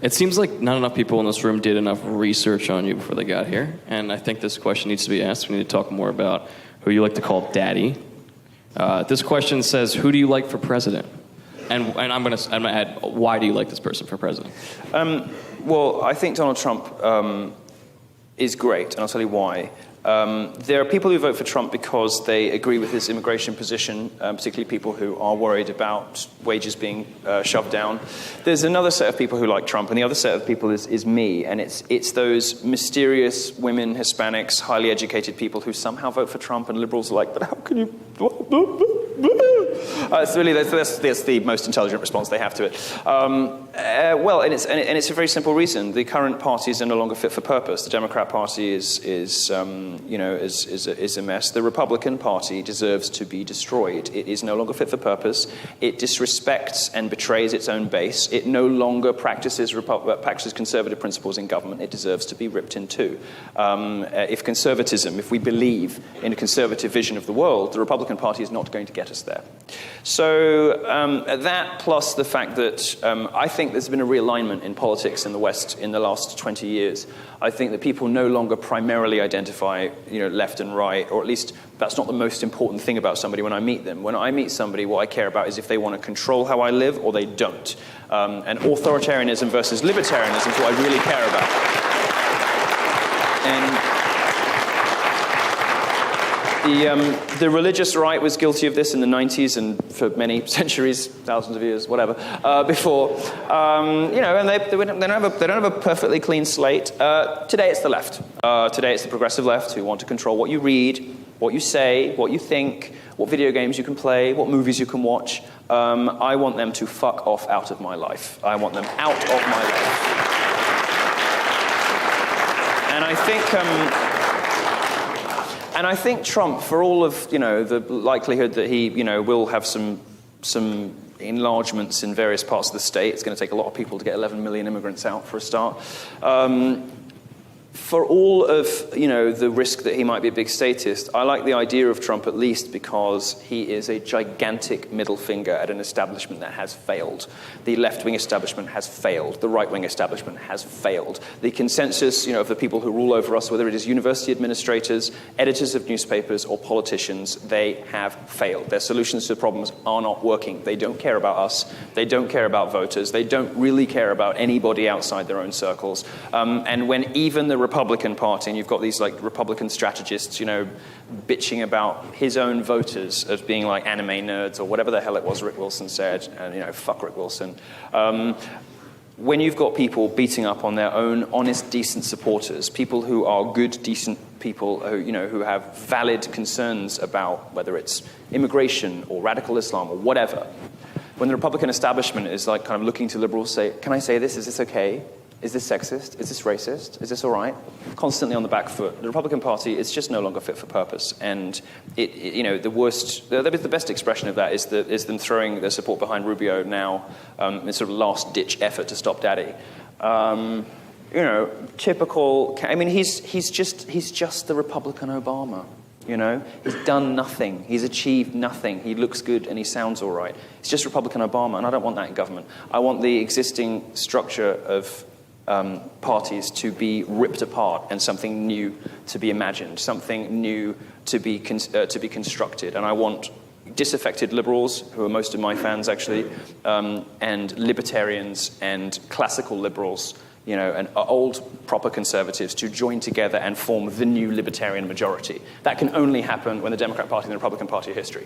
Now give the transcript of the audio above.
It seems like not enough people in this room did enough research on you before they got here, and I think this question needs to be asked. We need to talk more about who you like to call daddy. This question says, who do you like for president? And I'm gonna add, why do you like this person for president? Well, I think Donald Trump is great, and I'll tell you why. There are people who vote for Trump because they agree with his immigration position, particularly people who are worried about wages being shoved down. There's another set of people who like Trump, and the other set of people is me, and it's those mysterious women, Hispanics, highly educated people who somehow vote for Trump, and liberals are like, but how can you... It's really, that's the most intelligent response they have to it. Well, and it's a very simple reason. The current parties are no longer fit for purpose. The Democrat Party is a mess. The Republican Party deserves to be destroyed. It is no longer fit for purpose. It disrespects and betrays its own base. It no longer practices conservative principles in government. It deserves to be ripped in two. If we believe in a conservative vision of the world, the Republican Party is not going to get us there. So that plus the fact that I think there's been a realignment in politics in the West in the last 20 years. I think that people no longer primarily identify, left and right, or at least that's not the most important thing about somebody when I meet them. When I meet somebody, what I care about is if they want to control how I live or they don't. And authoritarianism versus libertarianism is what I really care about. And the religious right was guilty of this in the 90s and for many centuries, thousands of years, whatever, before. And they don't have a perfectly clean slate. Today it's the left. Today it's the progressive left who want to control what you read, what you say, what you think, what video games you can play, what movies you can watch. I want them to fuck off out of my life. I want them out of my life. And I think Trump, for all of the likelihood that he will have some enlargements in various parts of the state, it's going to take a lot of people to get 11 million immigrants out for a start. For all of the risk that he might be a big statist, I like the idea of Trump at least because he is a gigantic middle finger at an establishment that has failed. The left-wing establishment has failed. The right-wing establishment has failed. The consensus of the people who rule over us, whether it is university administrators, editors of newspapers, or politicians, they have failed. Their solutions to problems are not working. They don't care about us. They don't care about voters. They don't really care about anybody outside their own circles. And when even the Republican Party, and you've got these Republican strategists, bitching about his own voters as being like anime nerds or whatever the hell it was Rick Wilson said, and fuck Rick Wilson. When you've got people beating up on their own honest, decent supporters, people who are good, decent people who have valid concerns about whether it's immigration or radical Islam or whatever, when the Republican establishment is kind of looking to liberals, say, can I say this? Is this okay? Is this sexist? Is this racist? Is this all right? Constantly on the back foot. The Republican Party is just no longer fit for purpose. And the best expression of that is them throwing their support behind Rubio now in sort of last-ditch effort to stop Daddy. Typical. I mean, he's just the Republican Obama. He's done nothing. He's achieved nothing. He looks good and he sounds all right. It's just Republican Obama, and I don't want that in government. I want the existing structure of parties to be ripped apart and something new to be imagined, something new to be constructed. And I want disaffected liberals, who are most of my fans actually, and libertarians and classical liberals, and old proper conservatives to join together and form the new libertarian majority. That can only happen when the Democrat Party and the Republican Party are history.